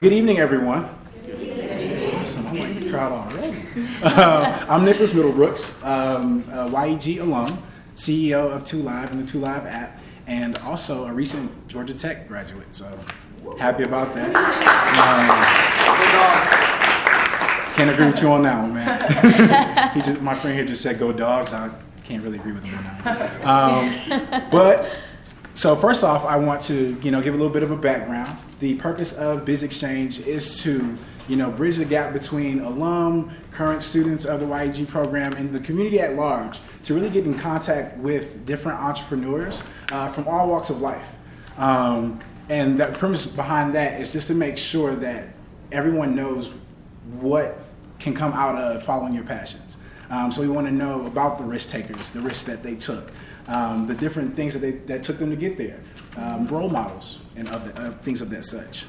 Good evening, everyone. Good evening. Awesome. I'm like the crowd already. I'm Nicholas Middlebrooks, YEG alum, CEO of 2Live and the 2Live app, and also a recent Georgia Tech graduate. So happy about that. Can't agree with you on that one, man. My friend here just said go Dogs. I can't really agree with him on that one. So first off, I want to give a little bit of a background. The purpose of BizXchange is to bridge the gap between alum, current students of the YEG program, and the community at large to really get in contact with different entrepreneurs from all walks of life. And the premise behind that is just to make sure that everyone knows what can come out of following your passions. So we want to know about the risk takers, the risks that they took, the different things that took them to get there, role models and things of that such.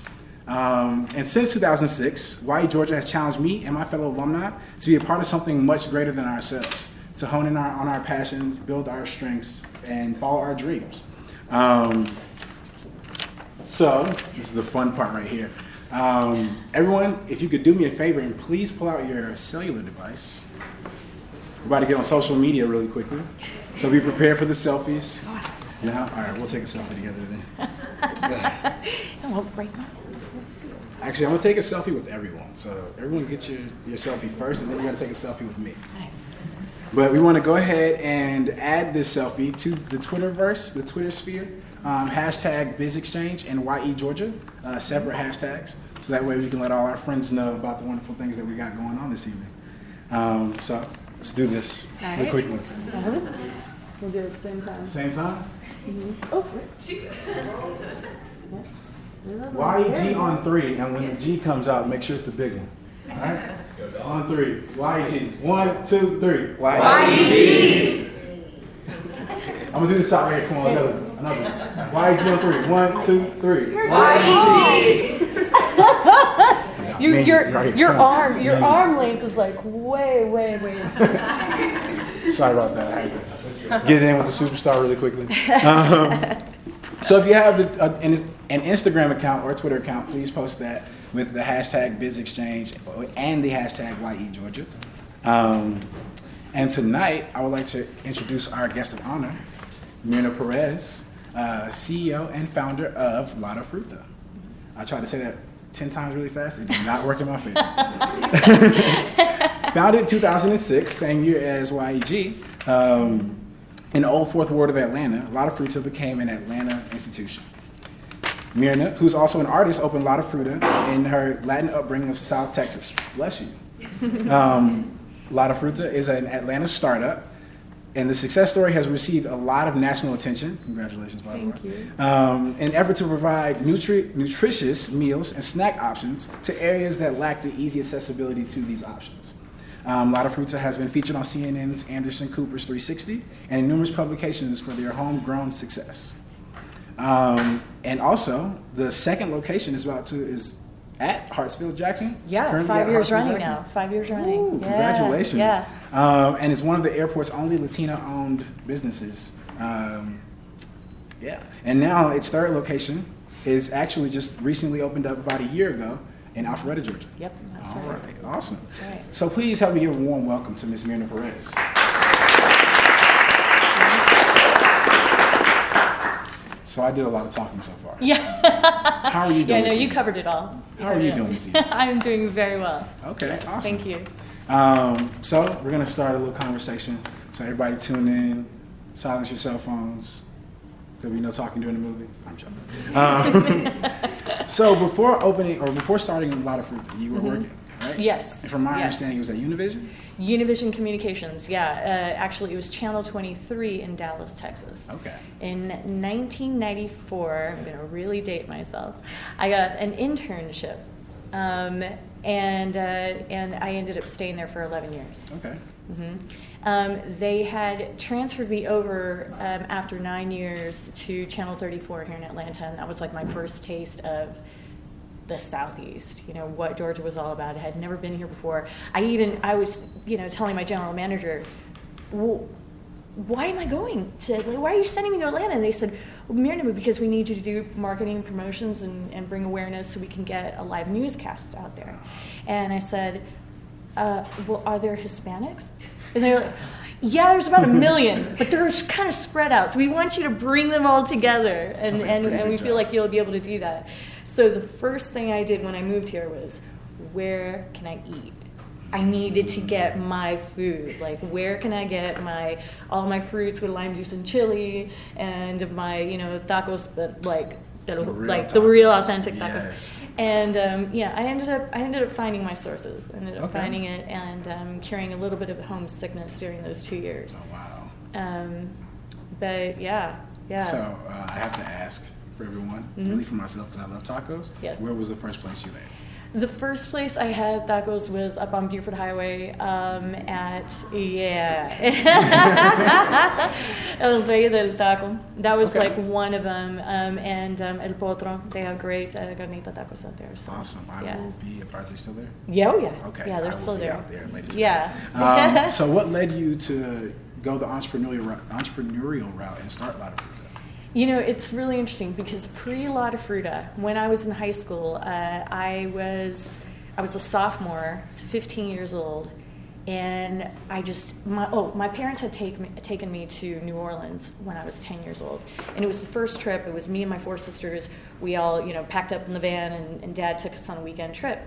And since 2006, YE Georgia has challenged me and my fellow alumni to be a part of something much greater than ourselves, to hone in on our passions, build our strengths, and follow our dreams. So this is the fun part right here. Everyone, if you could do me a favor and please pull out your cellular device. We're about to get on social media really quickly, so be prepared for the selfies. Now, all right, we'll take a selfie together then. Actually, I'm gonna take a selfie with everyone. So everyone get your selfie first, and then you gotta take a selfie with me. Nice. But we want to go ahead and add this selfie to the Twitterverse, the Twitter sphere. Hashtag BizXchange and YE Georgia, separate hashtags. So that way we can let all our friends know about the wonderful things that we got going on this evening. So let's do this really quickly. We'll do it at the same time. Same time? Mm-hmm. Oh. YEG on 3, and when the G comes out, make sure it's a big one. All right? On 3. YEG. 1, 2, 3. YEG. I'm gonna do this shot right here. Come on, another one. YEG on 3. 1, 2, 3. YEG. Your arm length is like way. Sorry about that. I had to get it in with the superstar really quickly. So if you have an Instagram account or a Twitter account, please post that with the hashtag BizXchange and the hashtag YE Georgia. And tonight, I would like to introduce our guest of honor, Myrna Perez, CEO and founder of Lada Fruta. I tried to say that 10 times really fast. It did not work in my favor. Founded in 2006, same year as YEG, in the old Fourth Ward of Atlanta, Lada Fruta became an Atlanta institution. Myrna, who's also an artist, opened Lada Fruta in her Latin upbringing of South Texas. Bless you. Lada Fruta is an Atlanta startup, and the success story has received a lot of national attention. Congratulations, by the way. Thank you. In an effort to provide nutritious meals and snack options to areas that lack the easy accessibility to these options. Lada Fruta has been featured on CNN's Anderson Cooper's 360 and in numerous publications for their homegrown success. And also, the second location is at Hartsfield Jackson. Yeah, 5 years running now. 5 years running. Ooh, yeah, congratulations. Yeah. And it's one of the airport's only Latina-owned businesses. And now its third location is actually just recently opened up about a year ago in Alpharetta, Georgia. Yep, that's All right. right, awesome. That's right. So please help me give a warm welcome to Ms. Myrna Perez. So I did a lot of talking so far. Yeah. How are you doing? Yeah, no, you covered it all. How are you doing this evening? I'm doing very well. Okay, awesome. Thank you. So we're gonna start a little conversation. So everybody tune in, silence your cell phones. There'll be no talking during the movie. I'm joking. So before starting Lada Fruta, you were working, right? Yes. And from my understanding, it was at Univision? Univision Communications, yeah. Actually, it was Channel 23 in Dallas, Texas. Okay. In 1994, I'm going to really date myself, I got an internship. And I ended up staying there for 11 years. Okay. Mm-hmm. They had transferred me over after 9 years to Channel 34 here in Atlanta, and that was like my first taste of the Southeast, what Georgia was all about. I had never been here before. I was, telling my general manager, well, why am I going to, why are you sending me to Atlanta? And they said, Myrna, because we need you to do marketing and promotions and bring awareness so we can get a live newscast out there. And I said, well, are there Hispanics? And they're like, yeah, there's about 1 million, but they're kind of spread out. So we want you to bring them all together, and we feel like you'll be able to do that. So the first thing I did when I moved here was, where can I eat? I needed to get my food. Like, where can I get all my fruits with lime juice and chili, and my tacos, but the real authentic tacos. Yes. And I ended up finding my sources. Finding it and curing a little bit of homesickness during those 2 years. Oh wow. But yeah. So I have to ask for everyone, really for myself because I love tacos. Yes. Where was the first place you ate? The first place I had tacos was up on Buford Highway El Rey del Taco. That was like one of them. And El Potro, they have great carnita tacos out there. So, awesome. I will be, are they still there? Yeah, oh yeah. Okay. Yeah, they're I will still be there. out there later today. Yeah. So what led you to go the entrepreneurial route and start Lotta Fruta? It's really interesting because pre-Lotta Fruta, when I was in high school, I was a sophomore, 15 years old, and my parents had taken me to New Orleans when I was 10 years old, and it was the first trip. It was me and my 4 sisters. We all packed up in the van, and Dad took us on a weekend trip.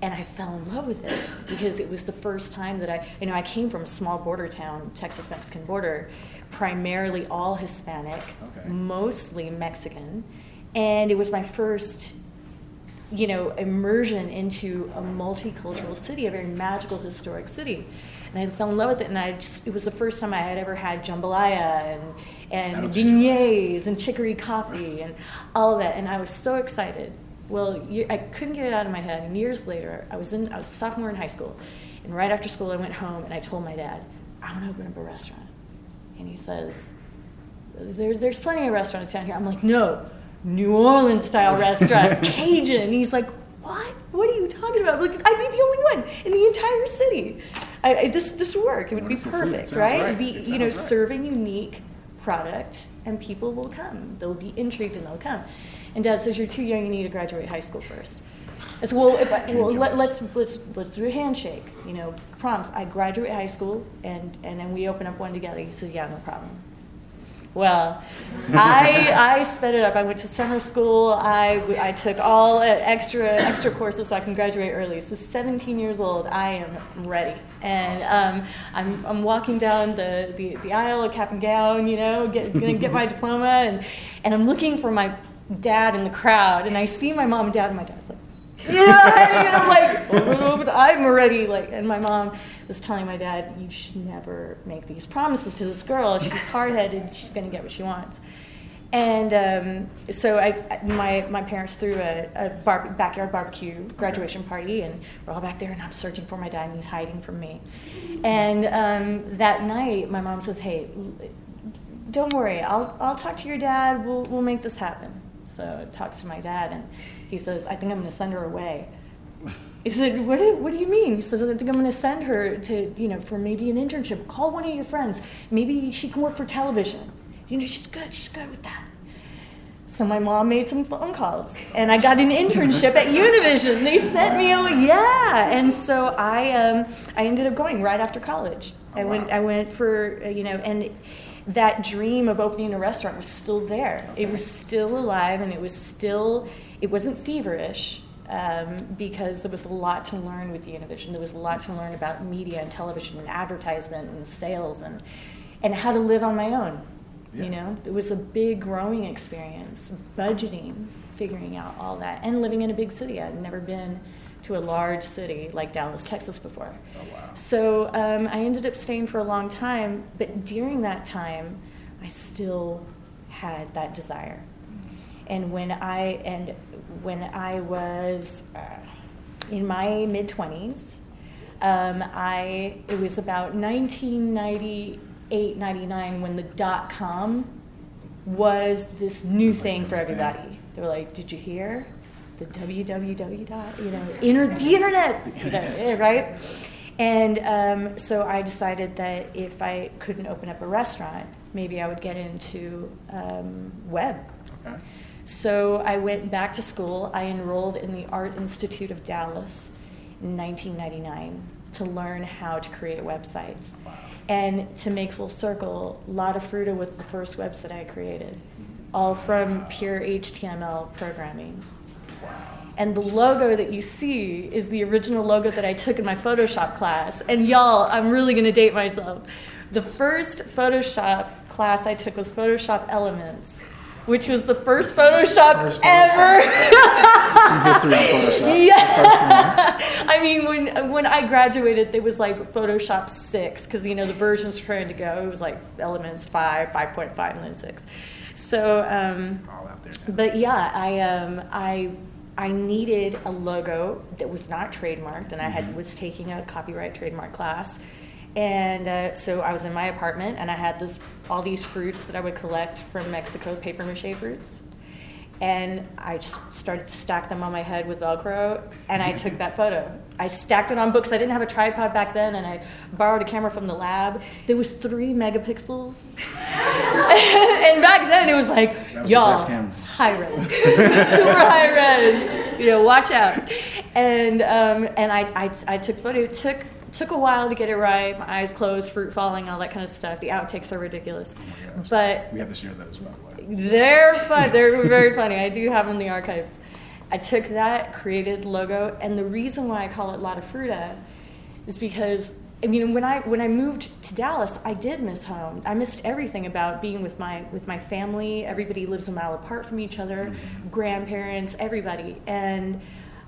And I fell in love with it because it was the first time that I came from a small border town, Texas-Mexican border, primarily all Hispanic, mostly Mexican. And it was my first, immersion into a multicultural city, a very magical, historic city. And I fell in love with it, and it was the first time I had ever had jambalaya and beignets and chicory coffee and all of that. And I was so excited. Well, I couldn't get it out of my head, and years later, I was a sophomore in high school, and right after school I went home and I told my dad, I want to open up a restaurant. And he says, there's plenty of restaurants down here. I'm like, no, New Orleans style restaurant, Cajun. And he's like, what? What are you talking about? Like, I'd be the only one in the entire city. This would work. It would be perfect, right? It'd be serving unique product, and people will come. They'll be intrigued and they'll come. And Dad says, you're too young, you need to graduate high school first. I said, let's do a handshake. Promise, I graduate high school, and then we open up one together. He says, yeah, no problem. Well, I sped it up. I went to summer school. I took all extra courses so I can graduate early. So 17 years old, I am ready. And I'm walking down the aisle, a cap and gown, gonna get my diploma, and I'm looking for my dad in the crowd, and I see my mom and dad, and my dad's like, I'm like, I'm ready, and my mom was telling my dad, you should never make these promises to this girl. She's hard-headed, she's gonna get what she wants. And so my parents threw a backyard barbecue graduation party, and we're all back there, and I'm searching for my dad, and he's hiding from me. And that night, my mom says, hey, don't worry, I'll talk to your dad, we'll make this happen. So it talks to my dad, and he says, I think I'm going to send her away. He said, what do you mean? He says, I think I'm going to send her to, for maybe an internship. Call one of your friends. Maybe she can work for television. She's good with that. So my mom made some phone calls, and I got an internship at Univision. They sent me and so I ended up going right after college. I went for, and that dream of opening a restaurant was still there. It was still alive, and it wasn't feverish, because there was a lot to learn with Univision. There was a lot to learn about media and television and advertisement and sales and how to live on my own. Yeah. It was a big growing experience, budgeting, figuring out all that, and living in a big city. I'd never been to a large city like Dallas, Texas before. Oh, wow. So I ended up staying for a long time, but during that time, I still had that desire. And when I was in my mid-20s, it was about 1998, 99 when the .com was this new thing for everybody. They were like, did you hear? The www the internet, right? And so I decided that if I couldn't open up a restaurant, maybe I would get into web. Okay. So I went back to school. I enrolled in the Art Institute of Dallas in 1999 to learn how to create websites. Wow. And to make full circle, Lotta Fruta was the first website I created, all from pure HTML programming. Wow. And the logo that you see is the original logo that I took in my Photoshop class. And y'all, I'm really gonna date myself. The first Photoshop class I took was Photoshop Elements, which was the first Photoshop ever. Some history on Photoshop. Yeah. I mean, when I graduated, there was like Photoshop 6, because the versions were trying to go. It was like Elements 5, 5.5, and then 6. So, All out there. but yeah, I needed a logo that was not trademarked, and I was taking a copyright trademark class. And so I was in my apartment, and I had all these fruits that I would collect from Mexico, paper mache fruits. And I just started to stack them on my head with Velcro, and I took that photo. I stacked it on books. I didn't have a tripod back then, and I borrowed a camera from the lab. There was 3 megapixels. And back then, it was like, y'all, it's high res. Super high res. Watch out. And I took the photo. It took a while to get it right. My eyes closed, fruit falling, all that kind of stuff. The outtakes are ridiculous. Oh my gosh. But we have to share those, by the way. They're fun. They're very funny. I do have them in the archives. I took that, created logo, and the reason why I call it Lotta Fruta is because when I moved to Dallas, I did miss home. I missed everything about being with my family. Everybody lives a mile apart from each other, grandparents, everybody, and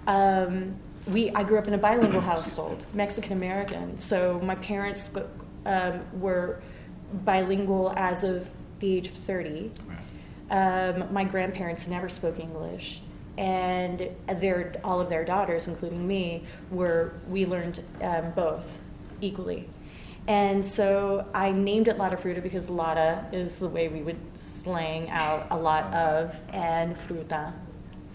I grew up in a bilingual household, Mexican American. So my parents were bilingual as of the age of 30. My grandparents never spoke English, and all of their daughters, including me, we learned both equally. And so I named it Lotta Fruta because Lotta is the way we would slang out a lot of, and fruta.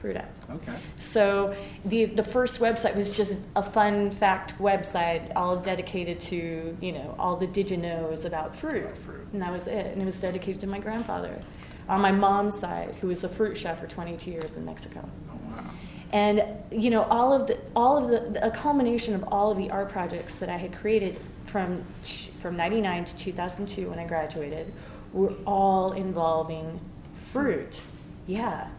Okay. So the first website was just a fun fact website, all dedicated to all the did you knows about fruit, and that was it. And it was dedicated to my grandfather, on my mom's side, who was a fruit chef for 22 years in Mexico. Oh wow. And a culmination of all of the art projects that I had created from 99 to 2002 when I graduated were all involving fruit. Yeah.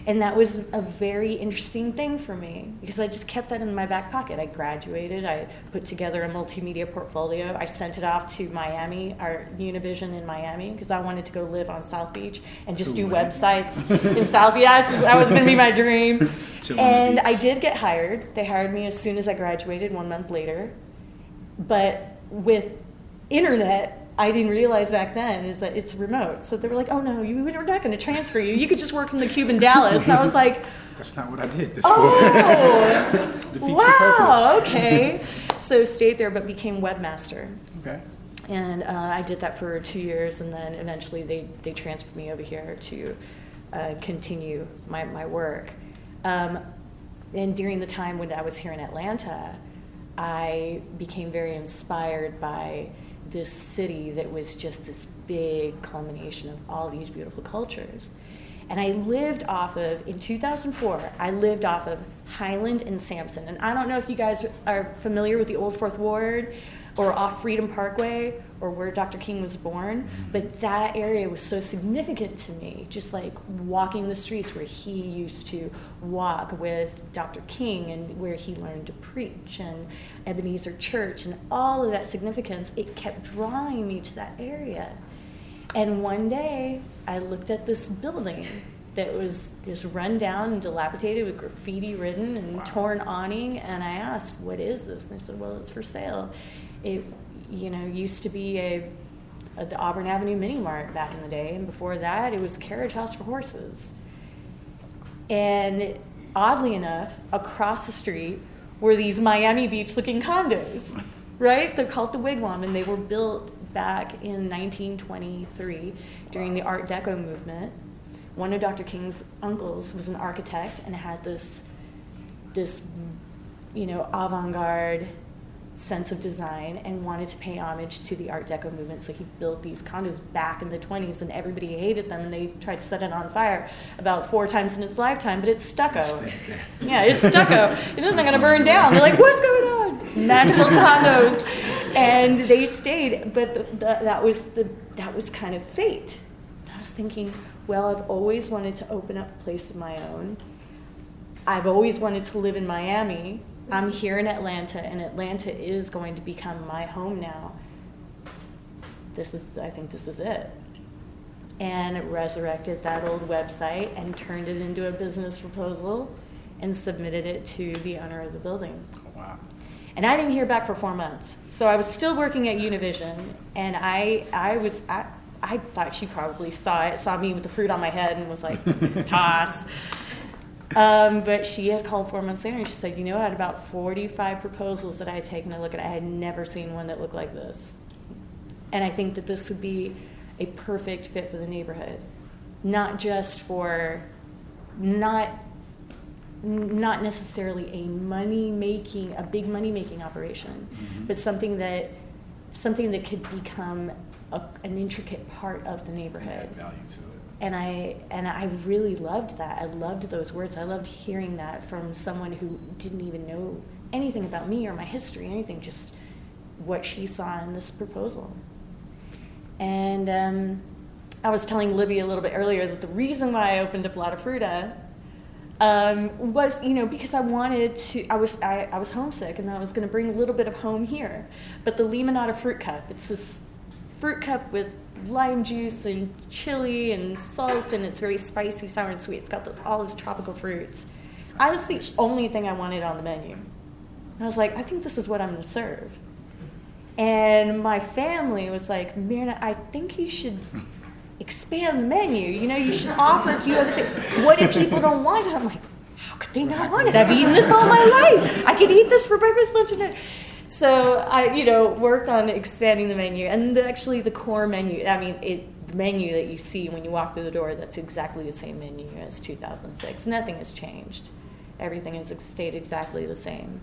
And that was a very interesting thing for me because I just kept that in my back pocket. I graduated, I put together a multimedia portfolio. I sent it off to Miami, our Univision in Miami, because I wanted to go live on South Beach and just do websites in South Beach. That was going to be my dream. And I did get hired. They hired me as soon as I graduated, 1 month later. But with internet, I didn't realize back then is that it's remote. So they were like, oh no, we're not going to transfer you. You could just work from the cube in Dallas. And I was like, that's not what I did this for. Defeats the purpose. Okay. So stayed there, but became webmaster. Okay. And I did that for 2 years, and then eventually they transferred me over here to continue my work. And during the time when I was here in Atlanta, I became very inspired by this city that was just this big culmination of all these beautiful cultures. And I lived off of, in 2004, I lived off of Highland and Sampson. And I don't know if you guys are familiar with the Old Fourth Ward or off Freedom Parkway or where Dr. King was born, but that area was so significant to me, just like walking the streets where he used to walk with Dr. King and where he learned to preach, and Ebenezer Church, and all of that significance. It kept drawing me to that area. And one day I looked at this building that was just run down and dilapidated with graffiti written and torn awning, and I asked, what is this? And they said, well, it's for sale. It used to be the Auburn Avenue Mini Mart back in the day, and before that it was a carriage house for horses. And oddly enough, across the street were these Miami Beach looking condos, right? They're called the Wigwam, and they were built back in 1923 during the Art Deco movement. One of Dr. King's uncles was an architect and had this avant-garde sense of design and wanted to pay homage to the Art Deco movement. So he built these condos back in the 20s, and everybody hated them, and they tried to set it on fire about 4 times in its lifetime, but it's stucco. Yeah, it's stucco. It's not going to burn down. They're like, what's going on? Magical condos. And they stayed, but that was kind of fate. I was thinking, well, I've always wanted to open up a place of my own. I've always wanted to live in Miami. I'm here in Atlanta, and Atlanta is going to become my home now. I think this is it. And resurrected that old website and turned it into a business proposal and submitted it to the owner of the building. Oh, wow. And I didn't hear back for 4 months. So I was still working at Univision, and I thought she probably saw me with the fruit on my head and was like, toss. But she had called 4 months later, and she said, I had about 45 proposals that I had taken a look at. I had never seen one that looked like this. And I think that this would be a perfect fit for the neighborhood. Not just for, not necessarily a big money-making operation, but something that could become an intricate part of the neighborhood. Add value to it. And I really loved that. I loved those words. I loved hearing that from someone who didn't even know anything about me or my history, anything, just what she saw in this proposal. And I was telling Libby a little bit earlier that the reason why I opened up La Fruta was, because I wanted to, I was homesick, and I was going to bring a little bit of home here. But the Limonada fruit cup, it's this fruit cup with lime juice and chili and salt, and it's very spicy, sour, and sweet. It's got all those tropical fruits. I was the only thing I wanted on the menu. I was like, I think this is what I'm going to serve. And my family was like, Myrna, I think you should expand the menu. You should offer a few other things. What if people don't want it? I'm like, how could they not want it? I've eaten this all my life. I could eat this for breakfast, lunch, and dinner. So I, worked on expanding the menu, and actually the core menu. The menu that you see when you walk through the door, that's exactly the same menu as 2006. Nothing has changed. Everything has stayed exactly the same.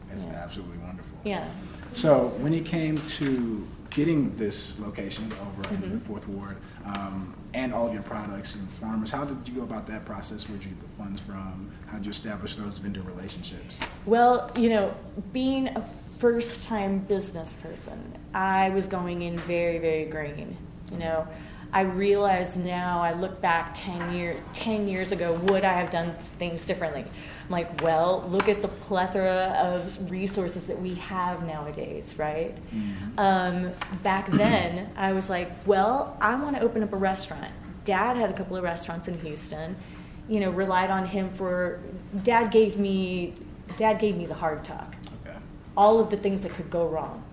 That's absolutely wonderful. Yeah. So when it came to getting this location over in the Fourth Ward, and all of your products and farmers, how did you go about that process? Where did you get the funds from? How did you establish those vendor relationships? Well, being a first-time business person, I was going in very, very green. I realize now, I look back 10 years ago, would I have done things differently? I'm like, well, look at the plethora of resources that we have nowadays, right? Back then, I was like, well, I want to open up a restaurant. Dad had a couple of restaurants in Houston, relied on him for, Dad gave me the hard talk. Okay. All of the things that could go wrong.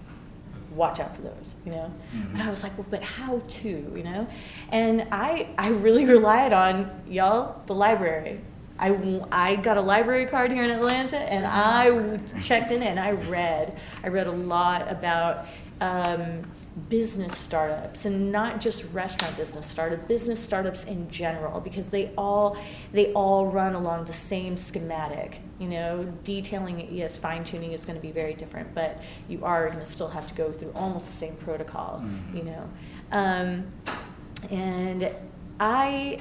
Watch out for those, But I was like, well, but how to, And I really relied on, the library. I got a library card here in Atlanta, and I checked in and I read a lot about business startups, and not just restaurant business startups in general, because they all run along the same schematic. Detailing it, yes, fine-tuning is going to be very different, but you are going to still have to go through almost the same protocol. And I,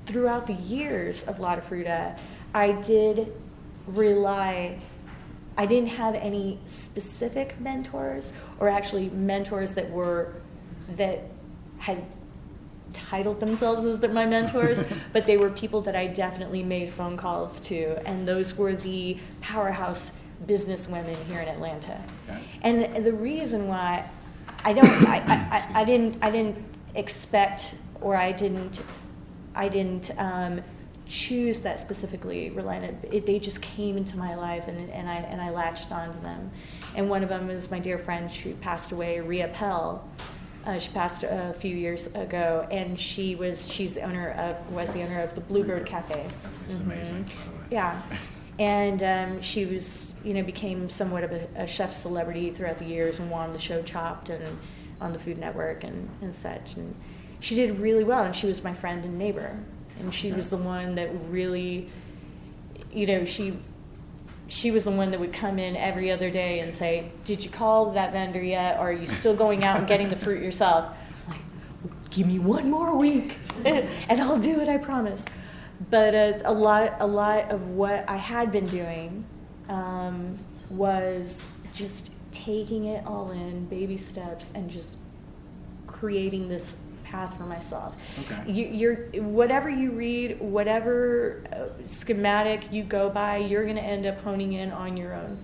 throughout the years of La Fruta, I didn't have any specific mentors, or actually mentors that had titled themselves as my mentors, but they were people that I definitely made phone calls to, and those were the powerhouse business women here in Atlanta. Okay. And the reason why I didn't expect, or I didn't choose that specifically. They just came into my life, and I latched onto them. And one of them is my dear friend who passed away, Rhea Pell. She passed a few years ago, and was the owner of the Bluebird Cafe. It's amazing, by the way. Yeah. And she was, became somewhat of a chef celebrity throughout the years, and won on the show Chopped and on the Food Network and such. And she did really well, and she was my friend and neighbor. And she was the one that really, she she was the one that would come in every other day and say, did you call that vendor yet? Or are you still going out and getting the fruit yourself? I'm like, give me one more week and I'll do it, I promise. But a lot of what I had been doing was just taking it all in, baby steps, and just creating this path for myself. Okay. You're whatever you read, whatever schematic you go by, you're going to end up honing in on your own.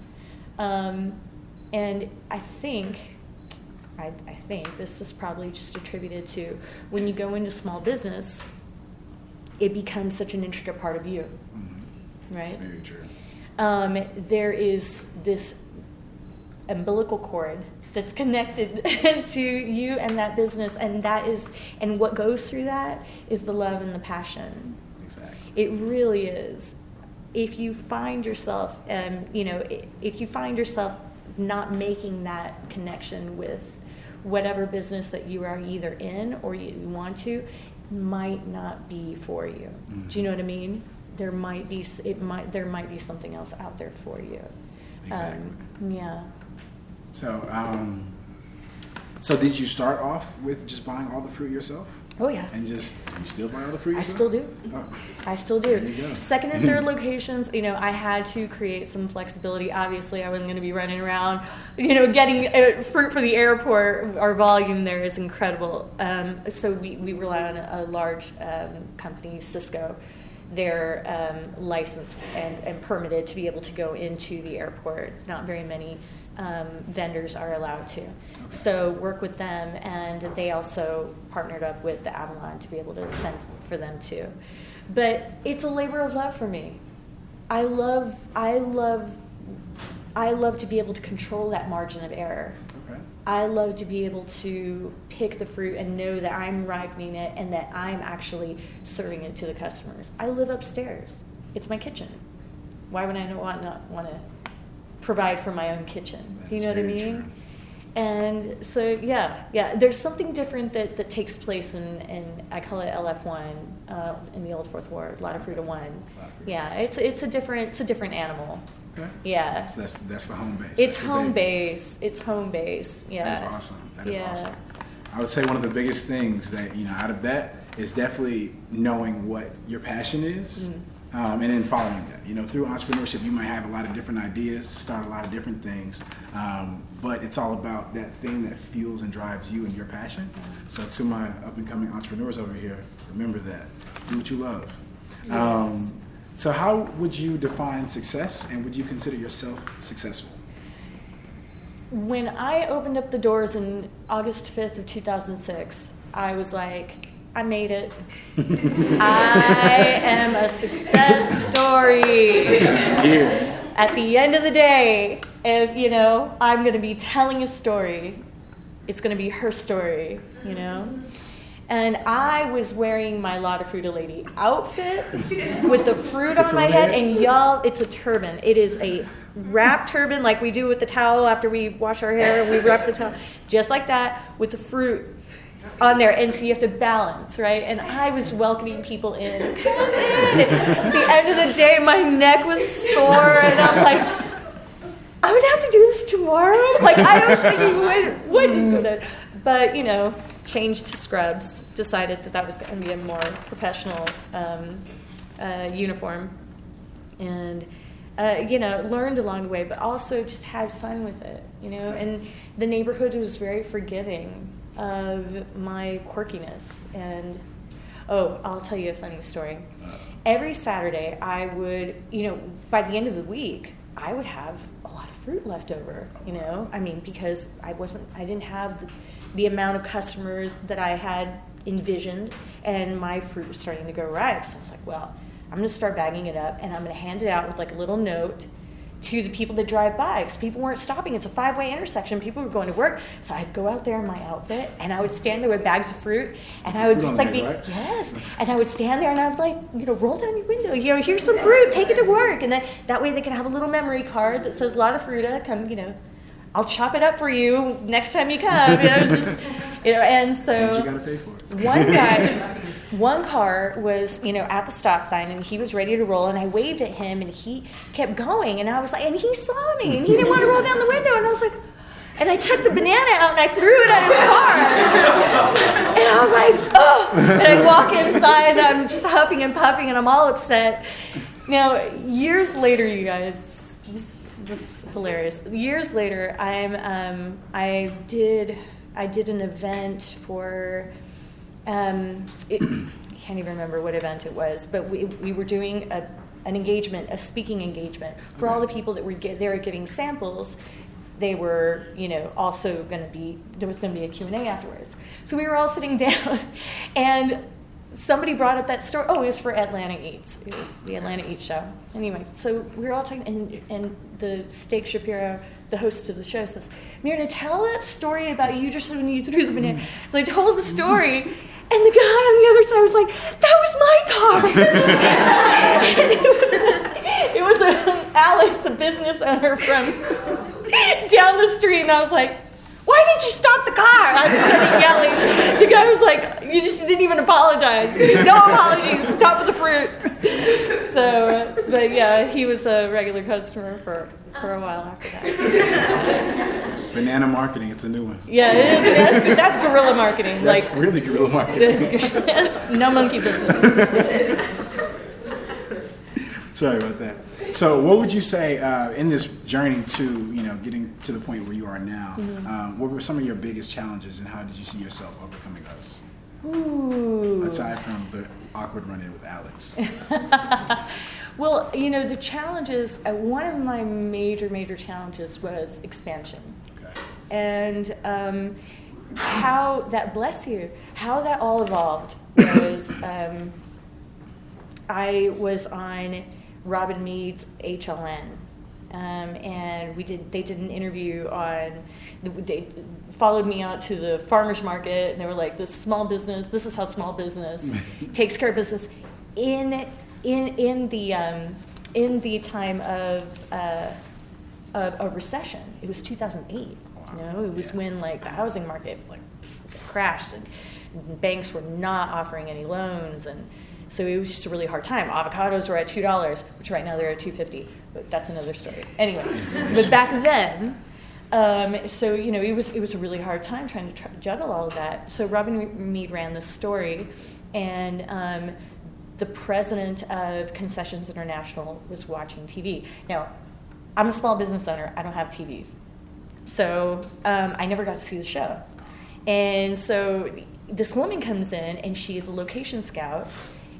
And I think this is probably just attributed to when you go into small business, it becomes such an intricate part of you, right? That's very true. There is this umbilical cord that's connected to you and that business, and what goes through that is the love and the passion. Exactly. It really is. If you find yourself, if you find yourself not making that connection with whatever business that you are either in or you want to, might not be for you. Mm-hmm. Do you know what I mean? There might be something else out there for you. Exactly. Yeah. So did you start off with just buying all the fruit yourself? Oh yeah. And do you still buy all the fruit I yourself? still do. Oh. I still do. There you go. Second and third locations, I had to create some flexibility. Obviously, I wasn't going to be running around, getting fruit for the airport. Our volume there is incredible. So we rely on a large company, Cisco. They're licensed and permitted to be able to go into the airport. Not very many vendors are allowed to. Okay. So work with them, and they also partnered up with the Avalon to be able to send for them too. But it's a labor of love for me. I love to be able to control that margin of error. Okay. I love to be able to pick the fruit and know that I'm ripening it and that I'm actually serving it to the customers. I live upstairs. It's my kitchen. Why would I not want to provide for my own kitchen? Do you know what I mean? True. And so, yeah, there's something different that takes place in I call it LF1 in the Old Fourth Ward, Lot of Fruit of One. Yeah, it's a different animal. Okay. Yeah. That's the home base. It's That's the home baby. base. It's home base. Yeah. That is awesome. That is Yeah. awesome. I would say one of the biggest things that, out of that is definitely knowing what your passion is. And then following that. Through entrepreneurship, you might have a lot of different ideas, start a lot of different things, but it's all about that thing that fuels and drives you and your passion. So to my up-and-coming entrepreneurs over here, remember that. Do what you love. Yes. So how would you define success, and would you consider yourself successful? When I opened up the doors in August 5th of 2006, I was like, I made it. I am a success story. Yeah. At the end of the day, if, I'm going to be telling a story. It's going to be her story, And I was wearing my Lotta Fruita Lady outfit with the fruit on my head, and y'all, it's a turban. It is a wrap turban like we do with the towel after we wash our hair and we wrap the towel, just like that with the fruit on there, and so you have to balance, right? And I was welcoming people in. Come in. At the end of the day, my neck was sore, and I'm like, I'm gonna have to do this tomorrow. Like I was thinking, what is going on? But changed to scrubs. Decided that was going to be a more professional uniform, and learned along the way, but also just had fun with it. And the neighborhood was very forgiving of my quirkiness. And I'll tell you a funny story. Every Saturday I would, by the end of the week, I would have a lot of fruit left over, because I didn't have the amount of customers that I had envisioned, and my fruit was starting to go ripe. So I was like, well, I'm going to start bagging it up, and I'm going to hand it out with like a little note to the people that drive by, because people weren't stopping. It's a 5-way intersection. People were going to work. So I'd go out there in my outfit, and I would stand there with bags of fruit, and I would just like yes. And I would stand there, and I'd like, roll down your window. Here's some fruit. Take it to work. And then that way they can have a little memory card that says Lotta Fruita. Come, I'll chop it up for you next time you come. And so And you gotta pay for it. one car was, at the stop sign, and he was ready to roll, and I waved at him, and he kept going, and I was like, and he saw me, and he didn't want to roll down the window, and I was like, and I took the banana out and I threw it at his car. And I was like, oh. And I walk inside and I'm just huffing and puffing and I'm all upset. Now, years later, you guys, this is hilarious. Years later, I did an event for, I can't even remember what event it was, but we were doing an engagement, a speaking engagement for all the people that were there giving samples. They were, also there was going to be a Q&A afterwards. So we were all sitting down, and somebody brought up that story. Oh, it was for Atlanta Eats. It was the Atlanta Eats show. Anyway, so we were all talking, and the Steak Shapiro, the host of the show, says, Myrna, tell that story about you just when you threw the banana. So I told the story, and the guy on the other side was like, that was my car. And it was Alex, the business owner from down the street, and I was like, why did you stop the car? I just started yelling. The guy was like, you just didn't even apologize. No apologies, stop with the fruit. So, but yeah, he was a regular customer for a while after that. Banana marketing, it's a new one. Yeah, it is. That's guerrilla marketing. That's really guerrilla marketing. That's no monkey business. Sorry about that. So what would you say in this journey to, getting to the point where you are now, what were some of your biggest challenges and how did you see yourself overcoming those? Ooh. Aside from the awkward run-in with Alex. Well, the challenges, one of my major challenges was expansion. Okay. And how that, bless you, how that all evolved was I was on Robin Mead's HLN, and they did an interview they followed me out to the farmer's market, and they were like, this is how small business takes care of business in the time of a recession. It was 2008. Wow. It was when the housing market crashed, and banks were not offering any loans, and so it was just a really hard time. Avocados were at $2, which right now they're at $2.50, but that's another story. Anyway, but back then, so it was a really hard time trying to juggle all of that. So Robin Mead ran this story, and the president of Concessions International was watching TV. Now, I'm a small business owner. I don't have TVs, so I never got to see the show. And so this woman comes in, and she is a location scout.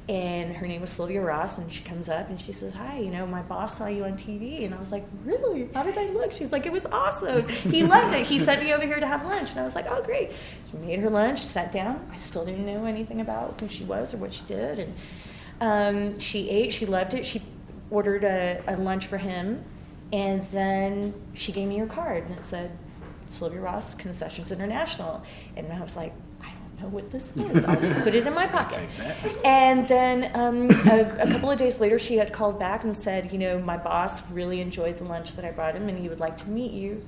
And her name was Sylvia Ross, and she comes up and she says, hi, my boss saw you on TV. And I was like, really? How did I look? She's like, it was awesome. He loved it. He sent me over here to have lunch. And I was like, oh, great. So we made her lunch, sat down. I still didn't know anything about who she was or what she did. And she ate. She loved it. She ordered a lunch for him. And then she gave me her card, and it said, Sylvia Ross, Concessions International. And I was like, know what this is. I'll just put it in my pocket. And then a couple of days later, she had called back and said, my boss really enjoyed the lunch that I brought him, and he would like to meet you.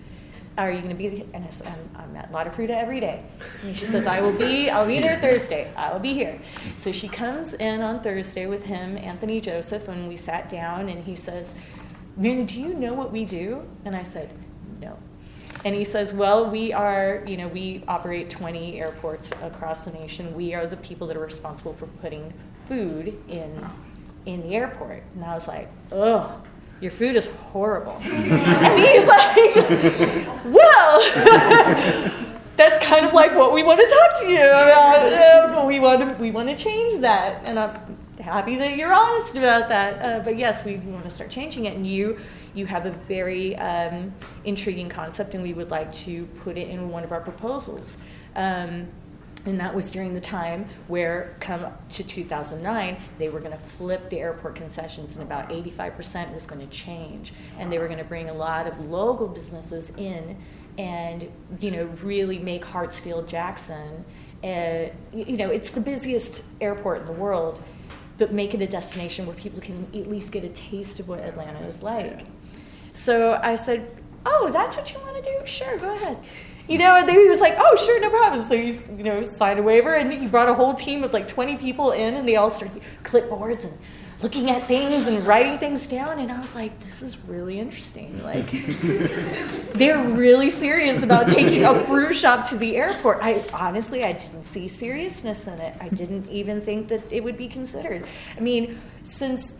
Are you going to be? And I said, I'm at La Fruta every day. And she says, I'll be there Thursday. I will be here. So she comes in on Thursday with him, Anthony Joseph, and we sat down, and he says, Myrna, do you know what we do? And I said, no. And he says, well, we operate 20 airports across the nation. We are the people that are responsible for putting food in the airport. And I was like, ugh, your food is horrible. And he's like, well, that's kind of like what we want to talk to you about. We want to change that. And I'm happy that you're honest about that. But yes, we want to start changing it. And you have a very intriguing concept, and we would like to put it in one of our proposals. And that was during the time where, come to 2009, they were going to flip the airport concessions, and about 85% was going to change. And they were going to bring a lot of local businesses in and, really make Hartsfield-Jackson. It's the busiest airport in the world, but make it a destination where people can at least get a taste of what Atlanta is like. So I said, oh, that's what you want to do? Sure, go ahead. You know, and then he was like, oh, sure, no problem. So he, signed a waiver, and he brought a whole team of like 20 people in, and they all started clipboards and looking at things and writing things down. And I was like, this is really interesting. Like, they're really serious about taking a fruit shop to the airport. I didn't see seriousness in it. I didn't even think that it would be considered. I mean, since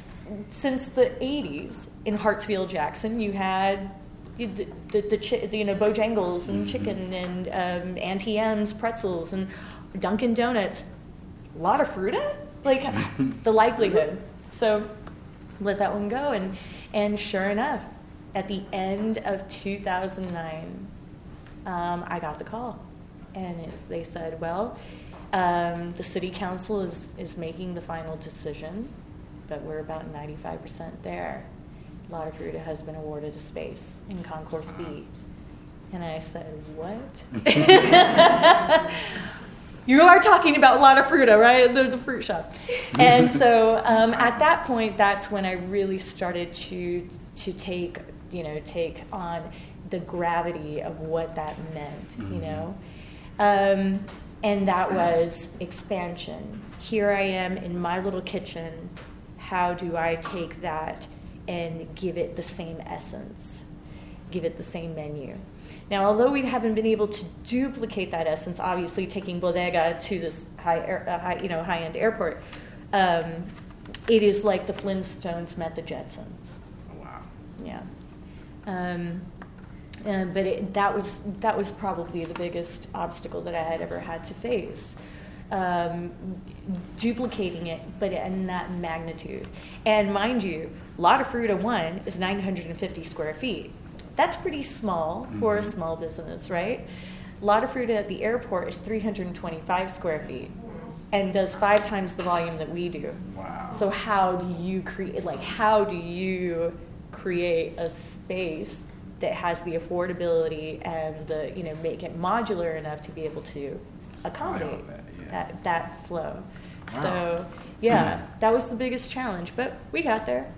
the 80s in Hartsfield Jackson, you had Bojangles and chicken and Auntie M's pretzels and Dunkin' Donuts. A lot of fruta? Like, the likelihood. So let that one go. And sure enough, at the end of 2009, I got the call. And they said, well, the city council is making the final decision, but we're about 95% there. La Fruta has been awarded a space in Concourse B. And I said, what? You are talking about La Fruta, right? The fruit shop. And so at that point, that's when I really started to take on the gravity of what that meant, and that was expansion. Here I am in my little kitchen. How do I take that and give it the same essence, give it the same menu? Now, although we haven't been able to duplicate that essence, obviously taking bodega to this high-end airport, it is like the Flintstones met the Jetsons. Oh, wow. Yeah. But that was probably the biggest obstacle that I had ever had to face. Duplicating it, but in that magnitude. And mind you, La Fruta 1 is 950 square feet. That's pretty small for a small business, right? La Fruta at the airport is 325 square feet and does 5 times the volume that we do. Wow. So how do you create a space that has the affordability and the, make it modular enough to be able to accommodate that flow? Wow. So yeah, that was the biggest challenge, but we got there.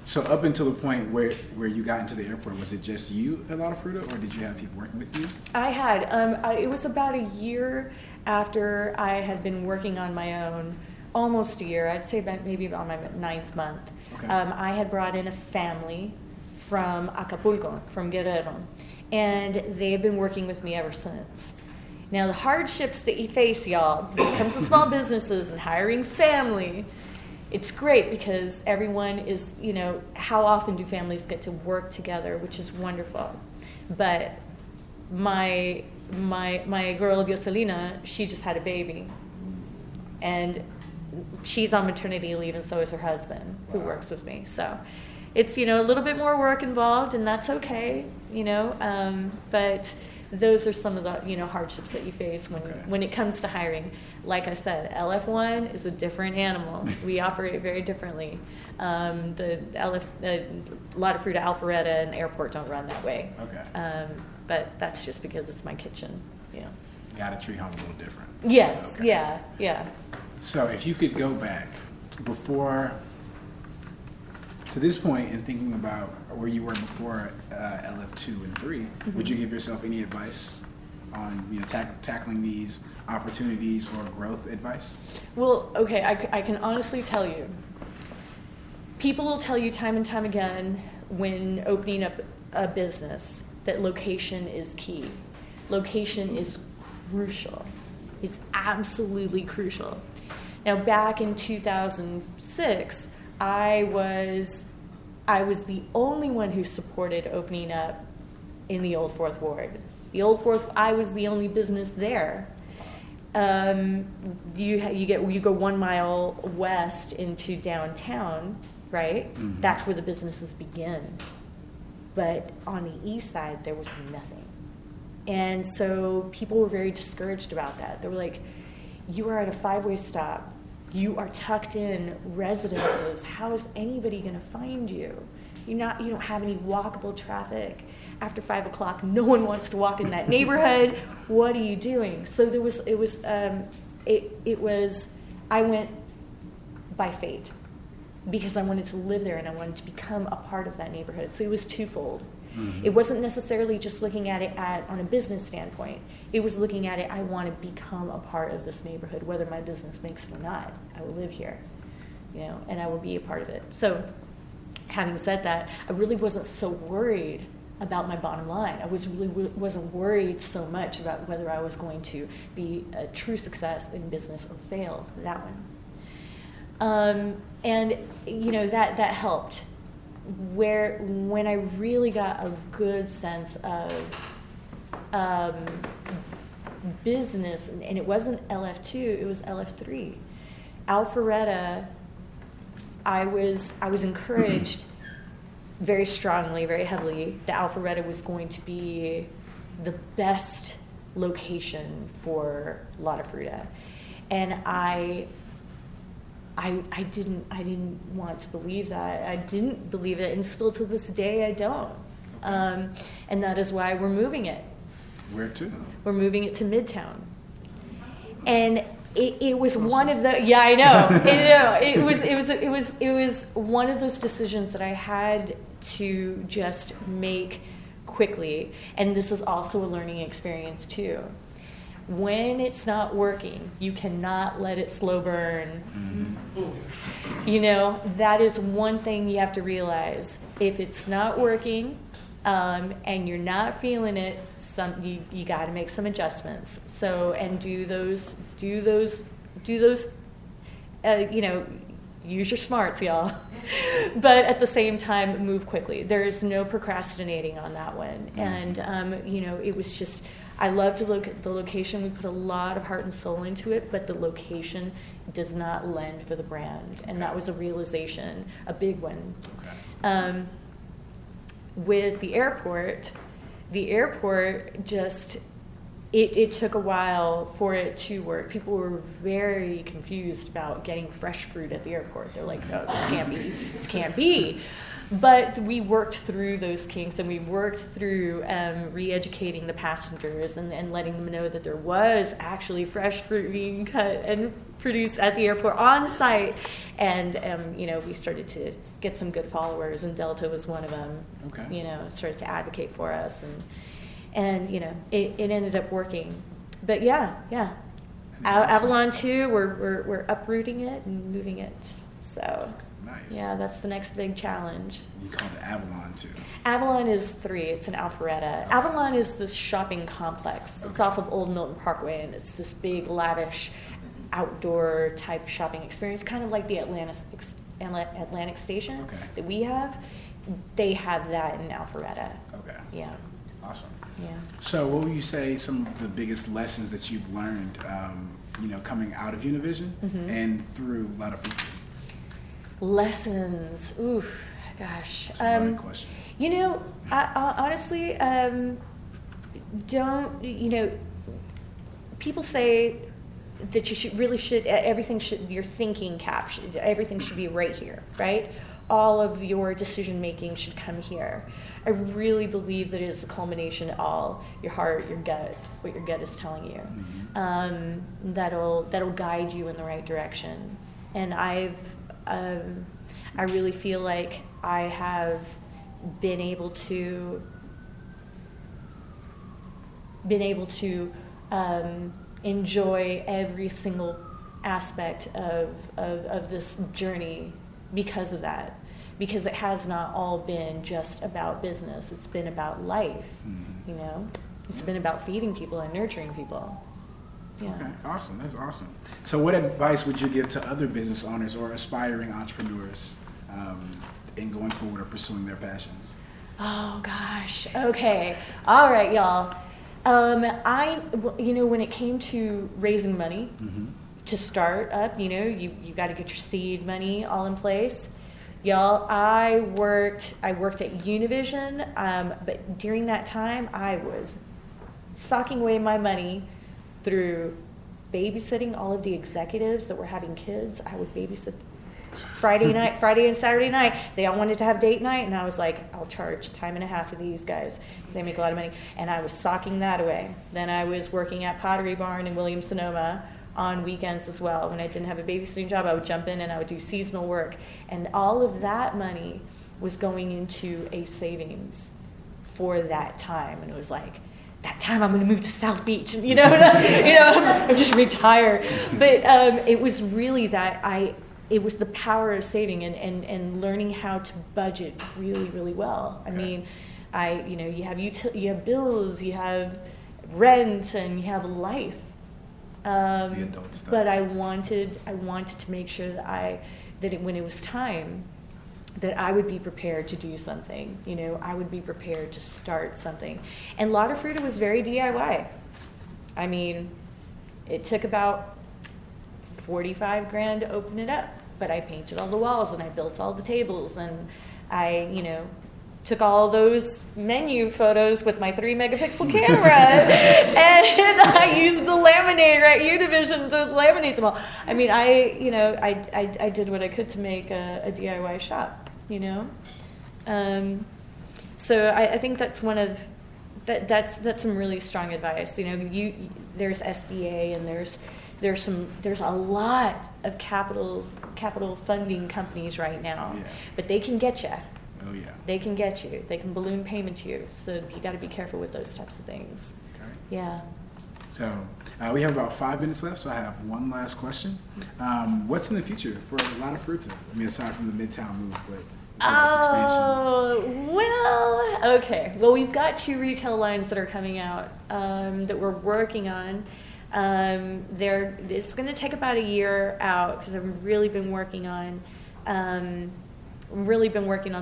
So up until the point where you got into the airport, was it just you at La Fruta, or did you have people working with you? I had. It was about a year after I had been working on my own, almost a year. I'd say maybe on my 9th month. Okay. I had brought in a family from Acapulco, from Guerrero, and they have been working with me ever since. Now, the hardships that you face, y'all, when it comes to small businesses and hiring family, it's great because everyone is, how often do families get to work together, which is wonderful. But my girl, Dioselina, she just had a baby. And she's on maternity leave, and so is her husband, who works with me. So it's, a little bit more work involved, and that's okay, but those are some of the hardships that you face when it comes to hiring. Like I said, LF1 is a different animal. We operate very differently. The La Fruta, Alpharetta, and Airport don't run that way. Okay. But that's just because it's my kitchen. Yeah. Got to treat home a little different. Yes. Okay. Yeah. So if you could go back before to this point and thinking about where you were before LF2 and 3, would you give yourself any advice on tackling these opportunities or growth advice? Well, okay, I can honestly tell you, people will tell you time and time again when opening up a business that location is key. Location is crucial. It's absolutely crucial. Now, back in 2006, I was the only one who supported opening up in the Old Fourth Ward. The Old Fourth, I was the only business there. You go 1 mile west into downtown, right? Mm-hmm. That's where the businesses begin. But on the east side, there was nothing. And so people were very discouraged about that. They were like, you are at a 5-way stop. You are tucked in residences. How is anybody going to find you? You don't have any walkable traffic. After 5 o'clock, no one wants to walk in that neighborhood. What are you doing? So I went by fate. because I wanted to live there and I wanted to become a part of that neighborhood. So it was twofold. Mm-hmm. It wasn't necessarily just looking at it on a business standpoint. It was looking at it, I want to become a part of this neighborhood, whether my business makes it or not. I will live here, and I will be a part of it. So having said that, I really wasn't so worried about my bottom line. I wasn't worried so much about whether I was going to be a true success in business or fail that one. And that helped. When I really got a good sense of business, and it wasn't LF2, it was LF3. Alpharetta, I was encouraged very strongly, very heavily, that Alpharetta was going to be the best location for Lotta Fruta. And I didn't want to believe that. I didn't believe it, and still to this day I don't. Okay. And that is why we're moving it. Where to? We're moving it to Midtown. And it was one of the I know. It was one of those decisions that I had to just make quickly. And this is also a learning experience too. When it's not working, you cannot let it slow burn. Mm-hmm. That is one thing you have to realize. If it's not working, and you're not feeling it, you got to make some adjustments. So, and do those. Use your smarts, y'all. But at the same time, move quickly. There is no procrastinating on that one. And it was just, I loved the location. We put a lot of heart and soul into it, but the location does not lend for the brand, and that was a realization, a big one. Okay. With the airport just, it took a while for it to work. People were very confused about getting fresh fruit at the airport. They're like, no, this can't be. But we worked through those kinks, and we worked through re-educating the passengers and letting them know that there was actually fresh fruit being cut and produced at the airport on site. And we started to get some good followers, and Delta was one of them. Okay. Started to advocate for us, and it ended up working. But yeah. Avalon too. We're uprooting it and moving it. So. Nice. Yeah, that's the next big challenge. You call it Avalon too. Avalon is 3. It's in Alpharetta. Okay. Avalon is this shopping complex. Okay. It's off of Old Milton Parkway, and it's this big, lavish, outdoor type shopping experience, kind of like the Atlantic Station that we have. They have that in Alpharetta. Okay. Yeah. Awesome. Yeah. So, what would you say some of the biggest lessons that you've learned, coming out of Univision and through Lotta Fruta? Lessons. Ooh, gosh. That's a loaded question. I honestly don't. People say that your thinking cap, everything should be right here, right? All of your decision making should come here. I really believe that it is the culmination of all your heart, your gut, what your gut is telling you. Mm-hmm. That'll guide you in the right direction. And I really feel like I have been able to enjoy every single aspect of this journey because of that. Because it has not all been just about business. It's been about life, It's been about feeding people and nurturing people. Yeah. Okay, awesome. That's awesome. So what advice would you give to other business owners or aspiring entrepreneurs in going forward or pursuing their passions? Oh, gosh. Okay. All right, y'all. When it came to raising money to start up, you got to get your seed money all in place. Y'all, I worked at Univision, but during that time, I was socking away my money through babysitting all of the executives that were having kids. I would babysit Friday and Saturday night. They all wanted to have date night, and I was like, I'll charge time and a half for these guys because they make a lot of money. And I was socking that away. Then I was working at Pottery Barn in Williams-Sonoma, on weekends as well. When I didn't have a babysitting job, I would jump in and I would do seasonal work. And all of that money was going into a savings for that time. And it was like, that time I'm going to move to South Beach, and, I'm just retired. But it was really it was the power of saving and learning how to budget really, really well. I mean, you have bills, you have rent, and you have life. The adult stuff. But I wanted to make sure that when it was time, that I would be prepared to do something. I would be prepared to start something. And Lotta Fruta was very DIY. I mean, it took about $45,000 to open it up, but I painted all the walls and I built all the tables, and I, took all those menu photos with my 3-megapixel camera and I used the laminator at Univision to laminate them all. I mean, I did what I could to make a DIY shop, So I think that's one of that's some really strong advice. There's SBA and there's a lot of capital funding companies right now, but they can get you. Oh yeah. They can get you. They can balloon payment you. So you got to be careful with those types of things. Okay. Yeah. So we have about 5 minutes left, so I have one last question. What's in the future for Lotta Fruta? I mean, aside from the Midtown move, but expansion. Well, okay. Well, we've got 2 retail lines that are coming out that we're working on. It's going to take about a year out because I've really been working on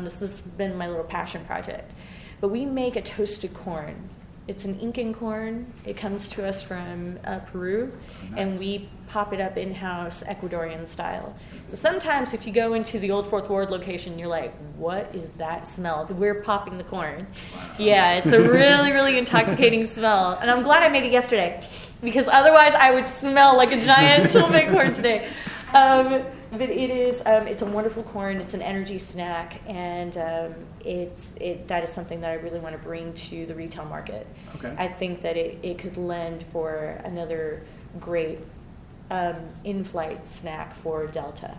this. This has been my little passion project. But we make a toasted corn. It's an Incan corn. It comes to us from Peru, and we pop it up in-house Ecuadorian style. So sometimes if you go into the old Fourth Ward location, you're like, what is that smell? We're popping the corn. Wow. Yeah, it's a really, really intoxicating smell. And I'm glad I made it yesterday, because otherwise I would smell like a giant chilbit corn today. But it's a wonderful corn. It's an energy snack, and that is something that I really want to bring to the retail market. Okay. I think that it could lend for another great in-flight snack for Delta.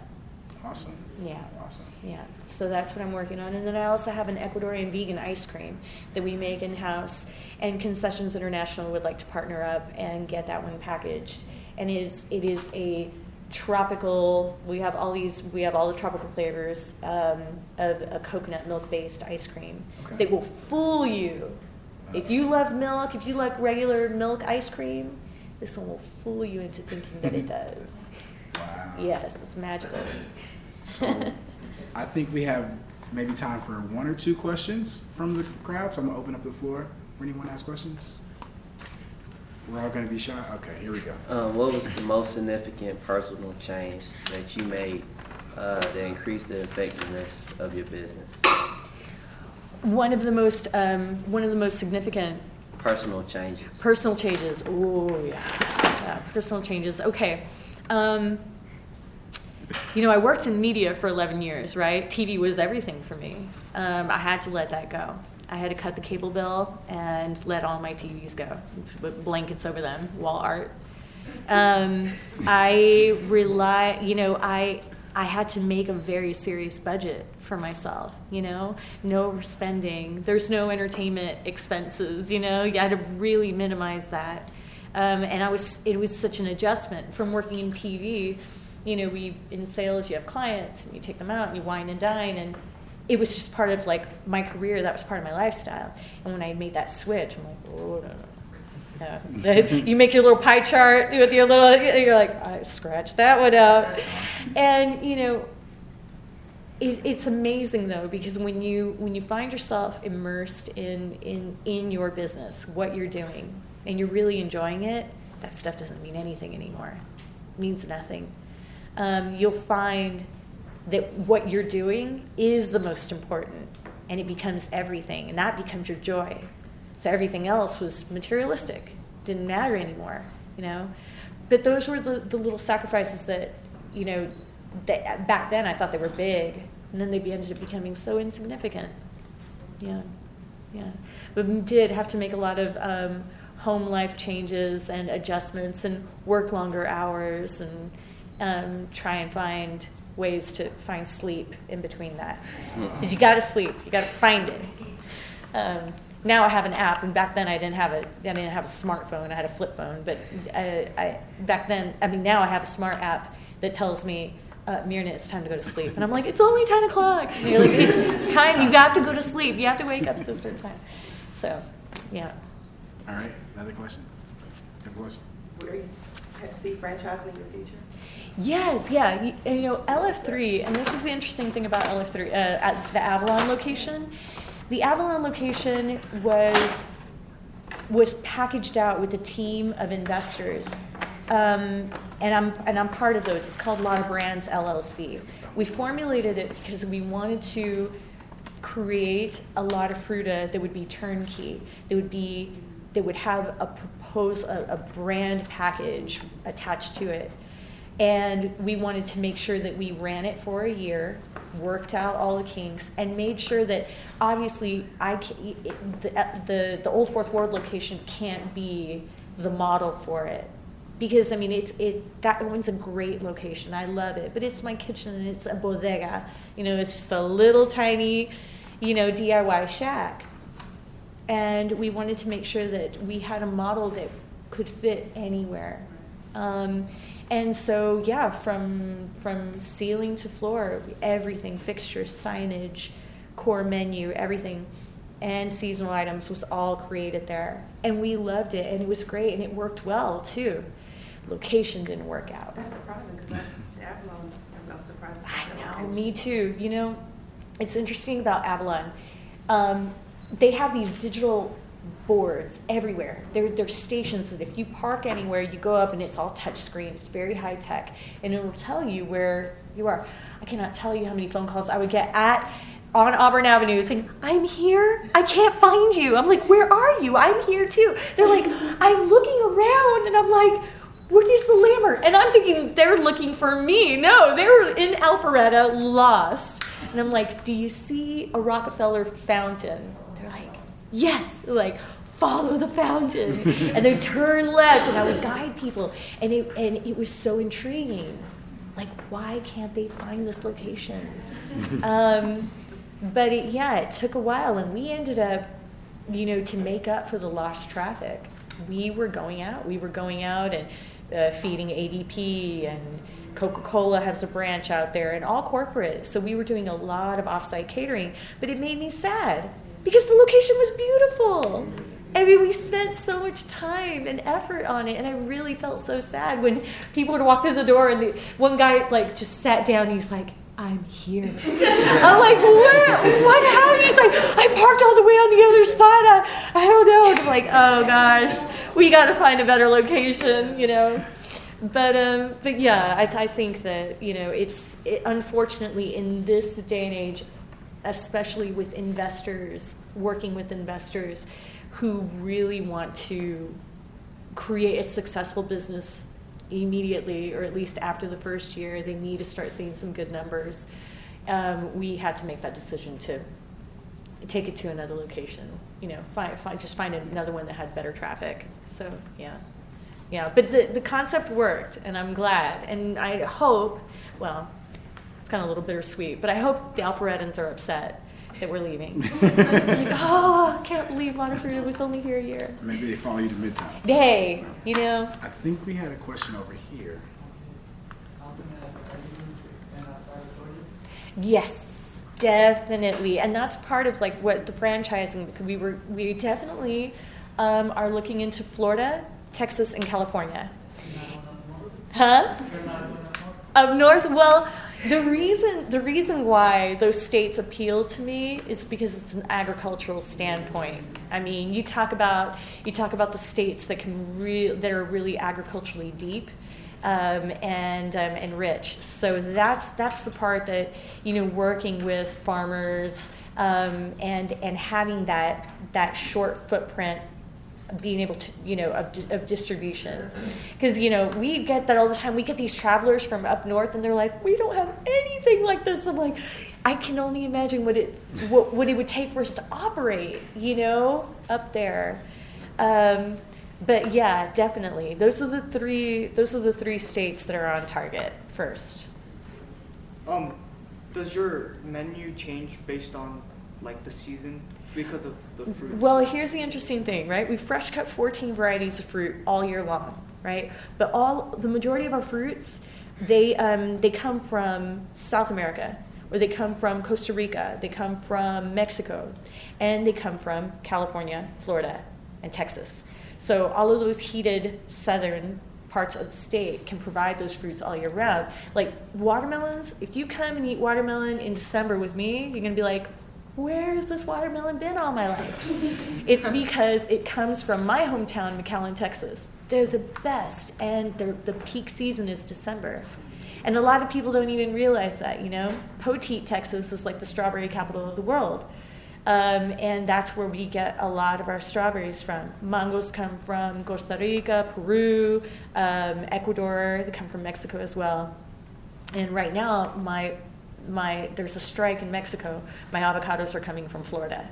Awesome. Yeah. Awesome. Yeah. So that's what I'm working on. And then I also have an Ecuadorian vegan ice cream that we make in-house, and Concessions International would like to partner up and get that one packaged. And it is a tropical, we have all the tropical flavors of a coconut milk-based ice cream that will fool you. If you love milk, if you like regular milk ice cream, this one will fool you into thinking that it does. Wow. Yes, it's magical. So I think we have maybe time for 1 or 2 questions from the crowd. So I'm going to open up the floor for anyone who has questions. We're all going to be shy? Okay, here we go. What was the most significant personal change that you made that increased the effectiveness of your business? One of the most significant Personal changes. personal changes. Oh yeah, personal changes. Okay. I worked in media for 11 years, right? TV was everything for me. I had to let that go. I had to cut the cable bill and let all my TVs go, put blankets over them, wall art. I had to make a very serious budget for myself, no overspending. There's no entertainment expenses, you had to really minimize that. And it was such an adjustment from working in TV. In sales, you have clients and you take them out and you wine and dine, and it was just part of my career. That was part of my lifestyle. And when I made that switch, I'm like, oh, no. You make your little pie chart with your little, you're like, I scratched that one out. And, it's amazing though, because when you find yourself immersed in your business, what you're doing, and you're really enjoying it, that stuff doesn't mean anything anymore. It means nothing. You'll find that what you're doing is the most important, and it becomes everything, and that becomes your joy. So everything else was materialistic, didn't matter anymore, But those were the little sacrifices that, that back then I thought they were big, and then they ended up becoming so insignificant. Yeah. But we did have to make a lot of home life changes and adjustments and work longer hours and try and find ways to find sleep in between that. 'Cause you got to sleep. You got to find it. Now I have an app, and back then I didn't have a smartphone. I had a flip phone, but now I have a smart app that tells me, Myrna, it's time to go to sleep. And I'm like, it's only 10 o'clock. And you're like, it's time. You have to go to sleep. You have to wake up at a certain time. So, yeah. All right, another question? You have a question? Where you see franchising in your future? Yes, yeah. LF3, and this is the interesting thing about LF3, at the Avalon location. The Avalon location was packaged out with a team of investors, and I'm part of those. It's called Lotta Brands LLC. We formulated it because we wanted to create a lot of fruta that would be turnkey. That would have a brand package attached to it. And we wanted to make sure that we ran it for a year, worked out all the kinks, and made sure that obviously the Old Fourth Ward location can't be the model for it. Because that one's a great location. I love it. But it's my kitchen and it's a bodega. It's just a little tiny, DIY shack. And we wanted to make sure that we had a model that could fit anywhere. And so, yeah, from ceiling to floor, everything, fixtures, signage, core menu, everything, and seasonal items was all created there. And we loved it, and it was great, and it worked well, too. Location didn't work out. That's surprising, because Avalon, I'm surprised. I know, me too. It's interesting about Avalon. They have these digital boards everywhere. They're stations that if you park anywhere, you go up and it's all touch screen. It's very high tech, and it will tell you where you are. I cannot tell you how many phone calls I would get on Auburn Avenue saying, "I'm here. I can't find you." I'm like, "Where are you? I'm here too." They're like, "I'm looking around," and I'm like, "Where's the Lammer?" And I'm thinking they're looking for me. No, they were in Alpharetta, lost. And I'm like, "Do you see a Rockefeller fountain?" They're like, "Yes." They're like, "Follow the fountain," and they turn left, and I would guide people, and it was so intriguing. Like, why can't they find this location? But it took a while, and we ended up, to make up for the lost traffic. We were going out and feeding ADP, and Coca-Cola has a branch out there, and all corporate. So we were doing a lot of offsite catering, but it made me sad because the location was beautiful. We spent so much time and effort on it, and I really felt so sad when people would walk through the door, and one guy just sat down, and he's like, "I'm here." I'm like, what happened? He's like, "I parked all the way on the other side. I don't know." And I'm like, "Oh gosh, we got to find a better location, But yeah, I think that it's unfortunately in this day and age, especially with investors, working with investors who really want to create a successful business immediately, or at least after the first year, they need to start seeing some good numbers. We had to make that decision to take it to another location. Find another one that had better traffic. So yeah. But the concept worked, and I'm glad. And I hope, well, it's kind of a little bittersweet, but I hope the Alpharettans are upset that we're leaving. I can't believe Montefruta was only here a year. Maybe they follow you to Midtown. Hey, I think we had a question over here. Yes, definitely. And that's part of what the franchising, because we definitely are looking into Florida, Texas, and California. Huh? Up north? Well, the reason why those states appeal to me is because it's an agricultural standpoint. You talk about the states that that are really agriculturally deep, and rich. So that's the part that working with farmers, and having that short footprint, being able to of distribution, because we get that all the time. We get these travelers from up north, and they're like, "We don't have anything like this." I'm like, I can only imagine what it would take for us to operate up there. But yeah, definitely. Those are the three states that are on target first. Does your menu change based on like the season because of the fruits? Well, here's the interesting thing, right? We fresh cut 14 varieties of fruit all year long, right? But the majority of our fruits, they come from South America, or they come from Costa Rica, they come from Mexico, and they come from California, Florida, and Texas. So all of those heated southern parts of the state can provide those fruits all year round. Like watermelons, if you come and eat watermelon in December with me, you're gonna be like, where's this watermelon been all my life? It's because it comes from my hometown, McAllen, Texas. They're the best, and the peak season is December. And a lot of people don't even realize that, you know? Poteet, Texas is like the strawberry capital of the world. And that's where we get a lot of our strawberries from. Mangoes come from Costa Rica, Peru, Ecuador. They come from Mexico as well. And right now, there's a strike in Mexico. My avocados are coming from Florida.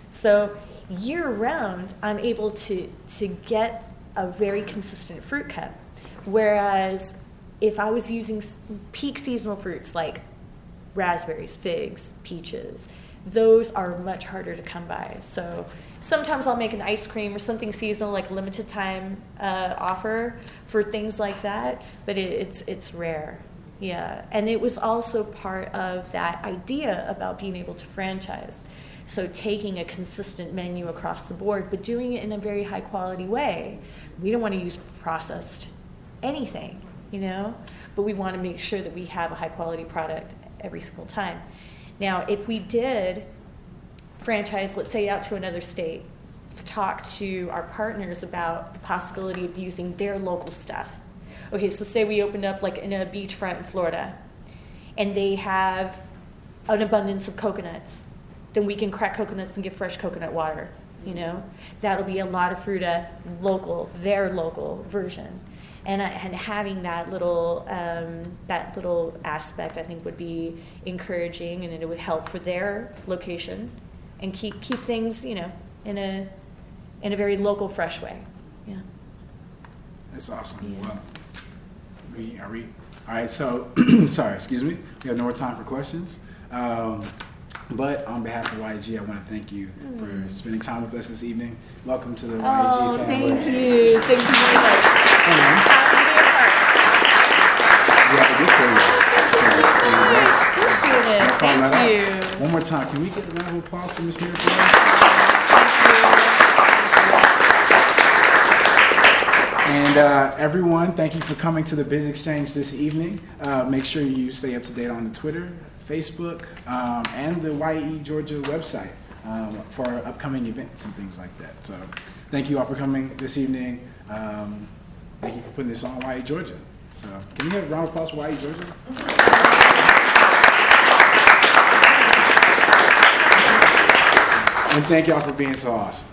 So year round, I'm able to get a very consistent fruit cut. Whereas if I was using peak seasonal fruits like raspberries, figs, peaches, those are much harder to come by. So sometimes I'll make an ice cream or something seasonal, like limited time offer for things like that, but it's rare. Yeah, and it was also part of that idea about being able to franchise. So taking a consistent menu across the board, but doing it in a very high quality way. We don't want to use processed anything, you know, but we want to make sure that we have a high quality product every single time. Now, if we did franchise, let's say out to another state, talk to our partners about the possibility of using their local stuff. Okay, so say we opened up like in a beachfront in Florida, and they have an abundance of coconuts, then we can crack coconuts and get fresh coconut water, you know? That'll be a lot of Fruta local, their local version. And having that little aspect, I think, would be encouraging, and it would help for their location, and keep things, you know, in a very local, fresh way. Yeah. That's awesome. Yeah. Well, all right. So, sorry, excuse me. We have no more time for questions. But on behalf of YG, I want to thank you for spending time with us this evening. Welcome to the YG family. Thank you. Thank you very much. Happy to be a part. Yeah, good for you. Appreciate it. Thank you. One more time. Can we get a round of applause for Ms. Myrna? And everyone, thank you for coming to the BizXchange this evening. Make sure you stay up to date on the Twitter, Facebook, and the YE Georgia website for our upcoming events and things like that. So thank you all for coming this evening. Thank you for putting this on YE Georgia. So can we have a round of applause for YE Georgia? And thank y'all for being so awesome.